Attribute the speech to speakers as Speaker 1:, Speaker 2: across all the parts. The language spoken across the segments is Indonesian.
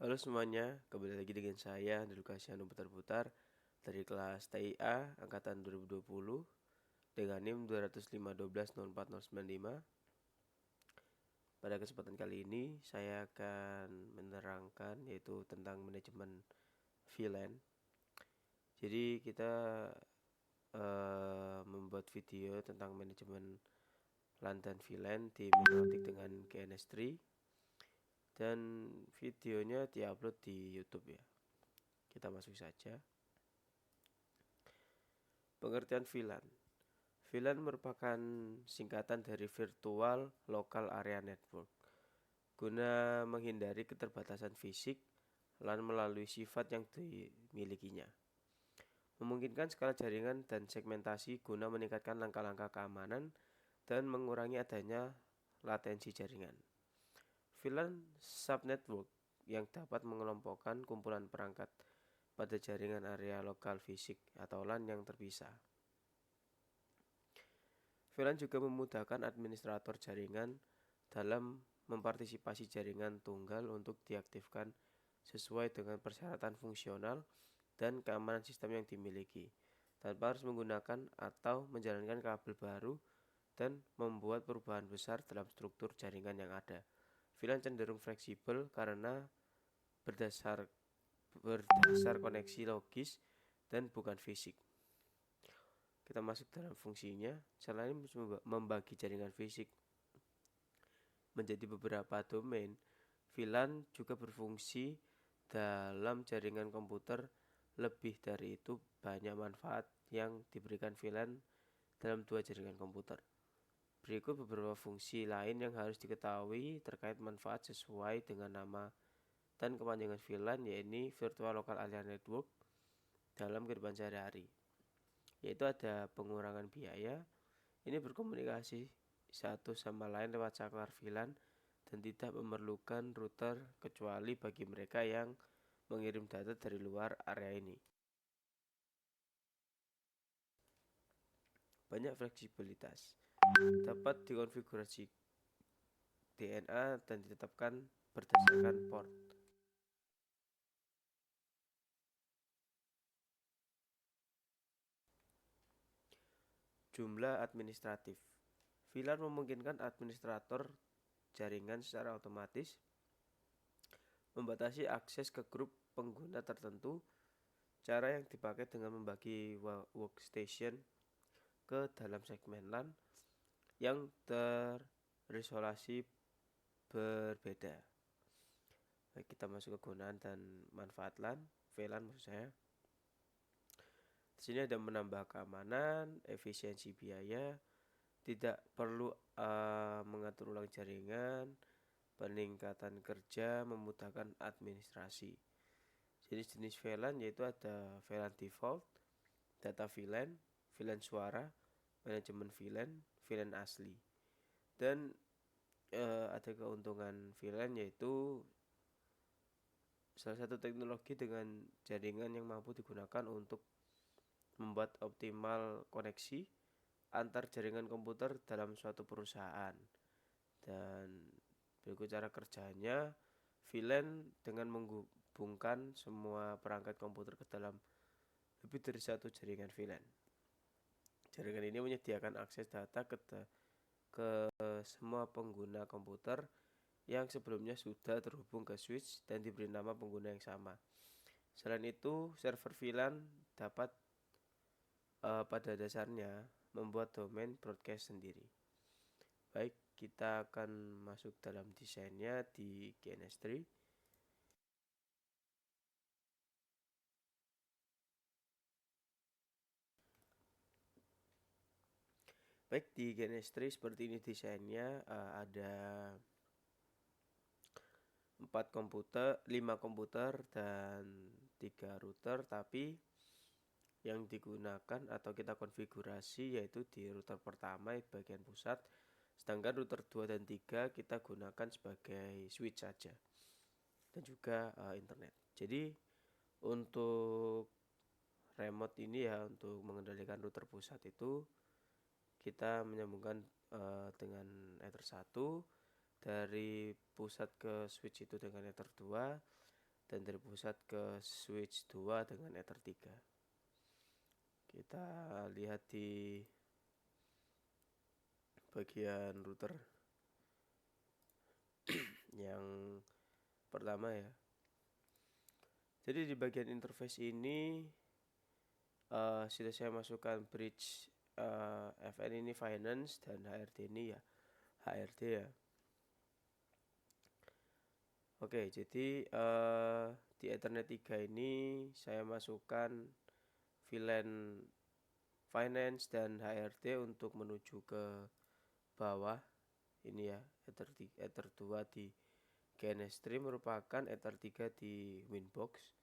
Speaker 1: Halo semuanya, kembali lagi dengan saya Andrew Kasiano Putar-Putar dari kelas TIA Angkatan 2020 dengan NIM 205120495. Pada kesempatan kali ini saya akan menerangkan yaitu tentang manajemen VLAN. Jadi kita membuat video tentang manajemen LAN dan VLAN di Microtik dengan KNS3 dan videonya diupload di YouTube ya. Kita masuk saja. Pengertian VLAN. VLAN merupakan singkatan dari Virtual Local Area Network. Guna menghindari keterbatasan fisik, LAN melalui sifat yang dimilikinya. Memungkinkan skala jaringan dan segmentasi guna meningkatkan langkah-langkah keamanan dan mengurangi adanya latensi jaringan. VLAN subnetwork yang dapat mengelompokkan kumpulan perangkat pada jaringan area lokal fisik atau LAN yang terpisah. VLAN juga memudahkan administrator jaringan dalam mempartisipasi jaringan tunggal untuk diaktifkan sesuai dengan persyaratan fungsional dan keamanan sistem yang dimiliki, tanpa harus menggunakan atau menjalankan kabel baru dan membuat perubahan besar dalam struktur jaringan yang ada. VLAN cenderung fleksibel karena berdasar koneksi logis dan bukan fisik. Kita masuk dalam fungsinya. Selain membagi jaringan fisik menjadi beberapa domain, VLAN juga berfungsi dalam jaringan komputer. Lebih dari itu, banyak manfaat yang diberikan VLAN dalam dua jaringan komputer. Berikut beberapa fungsi lain yang harus diketahui terkait manfaat sesuai dengan nama dan kepanjangan VLAN, yaitu Virtual Local Area Network dalam kehidupan sehari-hari. Yaitu ada pengurangan biaya, ini berkomunikasi satu sama lain lewat saklar VLAN dan tidak memerlukan router kecuali bagi mereka yang mengirim data dari luar area ini. Banyak fleksibilitas, dapat dikonfigurasi DNA dan ditetapkan berdasarkan port. Jumlah administratif. VLAN memungkinkan administrator jaringan secara otomatis membatasi akses ke grup pengguna tertentu. Cara yang dipakai dengan membagi workstation ke dalam segmen LAN yang terisolasi berbeda. Baik, kita masuk ke gunaan dan manfaat LAN, VLAN maksud saya. Di sini ada menambah keamanan, efisiensi biaya, tidak perlu mengatur ulang jaringan, peningkatan kerja, memudahkan administrasi. Jenis-jenis VLAN yaitu ada VLAN default, data VLAN, VLAN suara, manajemen VLAN, VLAN asli. Dan ada keuntungan VLAN yaitu salah satu teknologi dengan jaringan yang mampu digunakan untuk membuat optimal koneksi antar jaringan komputer dalam suatu perusahaan. Dan berikut cara kerjanya. VLAN dengan menghubungkan semua perangkat komputer ke dalam lebih dari satu jaringan VLAN. Jaringan ini menyediakan akses data ke semua pengguna komputer yang sebelumnya sudah terhubung ke switch dan diberi nama pengguna yang sama. Selain itu, server VLAN dapat pada dasarnya membuat domain broadcast sendiri. Baik, kita akan masuk dalam desainnya di KNS3. Baik, di KNS3 seperti ini desainnya. Ada 5 komputer dan 3 router, tapi yang digunakan atau kita konfigurasi yaitu di router pertama bagian pusat, sedangkan router 2 dan 3 kita gunakan sebagai switch saja dan juga internet. Jadi untuk remote ini ya, untuk mengendalikan router pusat itu kita menyambungkan dengan Ether 1 dari pusat ke switch itu dengan Ether 2, dan dari pusat ke switch 2 dengan Ether 3. Kita lihat di bagian router yang pertama ya. Jadi di bagian interface ini sudah saya masukkan bridge FN ini finance dan HRD ini ya HRD ya. Oke, jadi di Ethernet 3 ini saya masukkan VLAN finance dan HRD untuk menuju ke bawah. Ini ya, Ether 2 di GNS3 merupakan Ether 3 di Winbox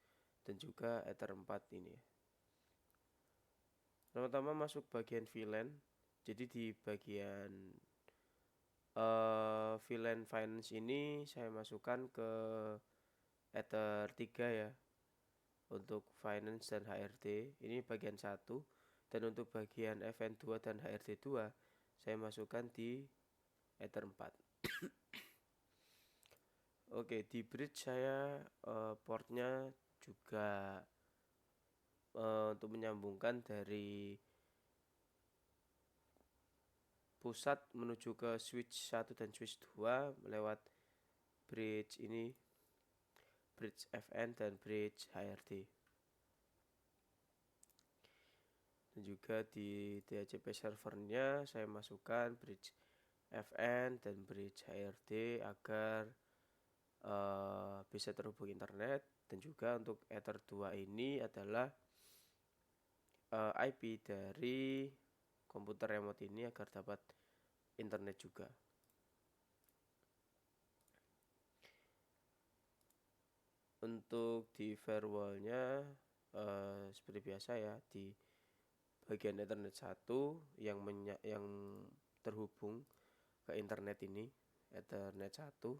Speaker 1: dan juga Ether 4 ini ya. Pertama masuk bagian VLAN. Jadi di bagian VLAN finance ini saya masukkan ke Ether 3 ya. Untuk finance dan HRD ini bagian 1, dan untuk bagian FN2 dan HRD2 saya masukkan di Ether 4. Oke, di bridge saya portnya juga untuk menyambungkan dari pusat menuju ke switch 1 dan switch 2 lewat bridge ini, bridge FN dan bridge HRD. Dan juga di DHCP servernya saya masukkan bridge FN dan bridge HRD agar bisa terhubung internet. Dan juga untuk Ether 2 ini adalah IP dari komputer remote ini agar dapat internet juga. Untuk di firewallnya seperti biasa ya, di bagian Ethernet 1 yang terhubung ke internet ini, Ethernet 1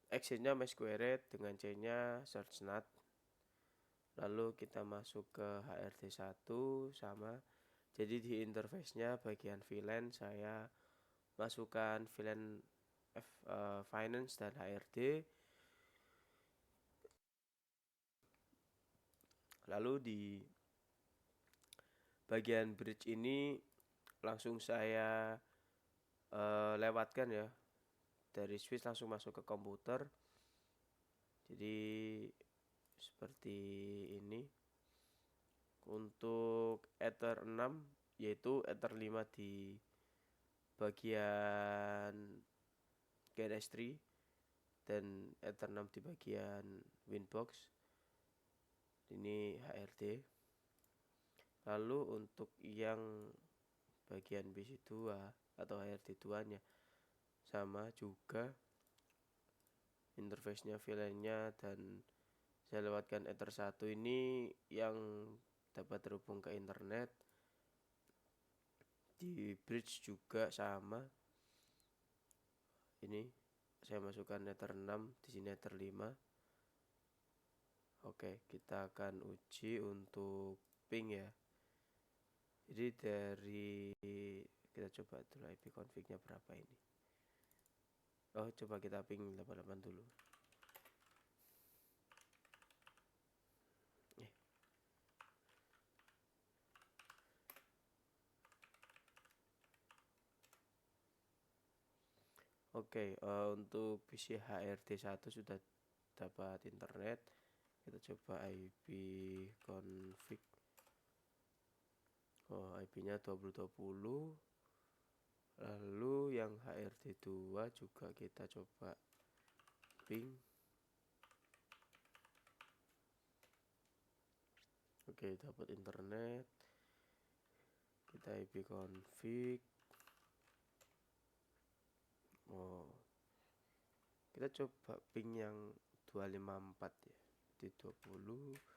Speaker 1: exchange-nya mesh query dengan C-nya search NAT. Lalu kita masuk ke HRD1 sama. Jadi di interface-nya bagian VLAN saya masukkan VLAN finance dan HRD. Lalu di bagian bridge ini langsung saya lewatkan ya, dari switch langsung masuk ke komputer. Jadi seperti ini. Untuk Ether 6 yaitu Ether 5 di bagian GNS3 dan Ether 6 di bagian Winbox. Ini HRD. Lalu untuk yang bagian BC2 atau HRD2 nya sama juga, interface-nya VLAN-nya, dan saya lewatkan Ether 1 ini yang dapat terhubung ke internet. Di bridge juga sama. Ini saya masukkan Ether 6, di sini Ether 5. Oke, kita akan uji untuk ping ya. Jadi dari kita coba dulu IP config-nya berapa ini. Oh, coba kita ping 88 dulu. Oke, untuk PC HRD1 sudah dapat internet. Kita coba IP config. Oh, IP-nya 2020. Lalu yang HRD2 juga kita coba ping. Oke, dapat internet. Kita IP config. Oh, kita coba ping yang 254 ya. Di 20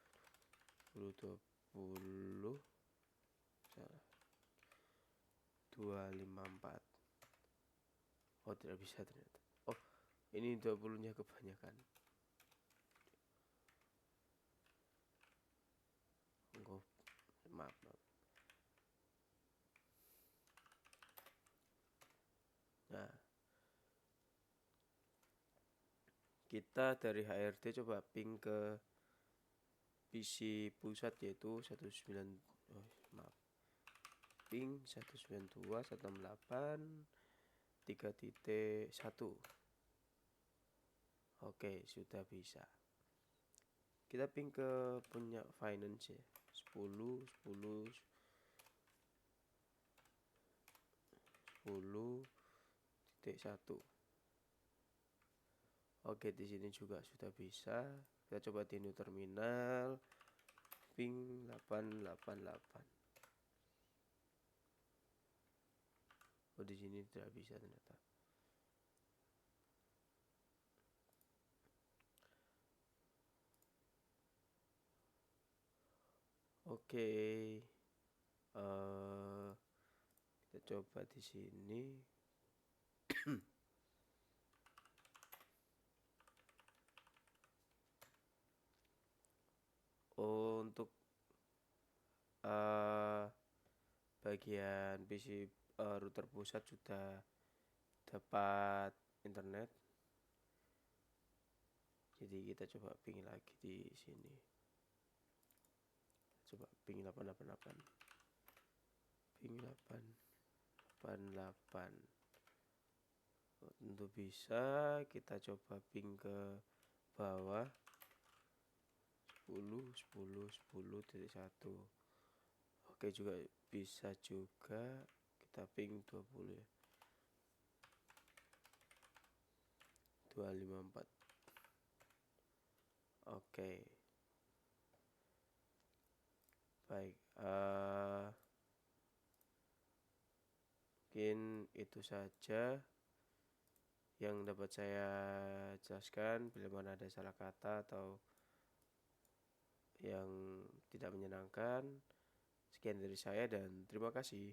Speaker 1: salah, 254. Oh, tidak bisa ternyata. Oh, ini 20-nya kebanyakan. Oh, maaf. Nah, Kita dari HRD coba ping ke PC pusat yaitu 19 oh, maaf ping 192.168.3.1. Oke, sudah bisa. Kita ping ke punya finance ya. 10.1. Oke, di sini juga sudah bisa. Kita coba di new terminal ping 888. Oh, di sini tidak bisa ternyata. Oke. Kita coba di sini. Untuk bagian PC router pusat sudah dapat internet. Jadi kita coba ping lagi di sini. Coba ping 888. Ping 888. Tentu bisa. Kita coba ping ke bawah 10.10.10.1. Oke, juga bisa juga kita ping 20 ya. 254. Oke. Baik, mungkin itu saja yang dapat saya jelaskan. Bila mana ada salah kata atau yang tidak menyenangkan, sekian dari saya dan terima kasih.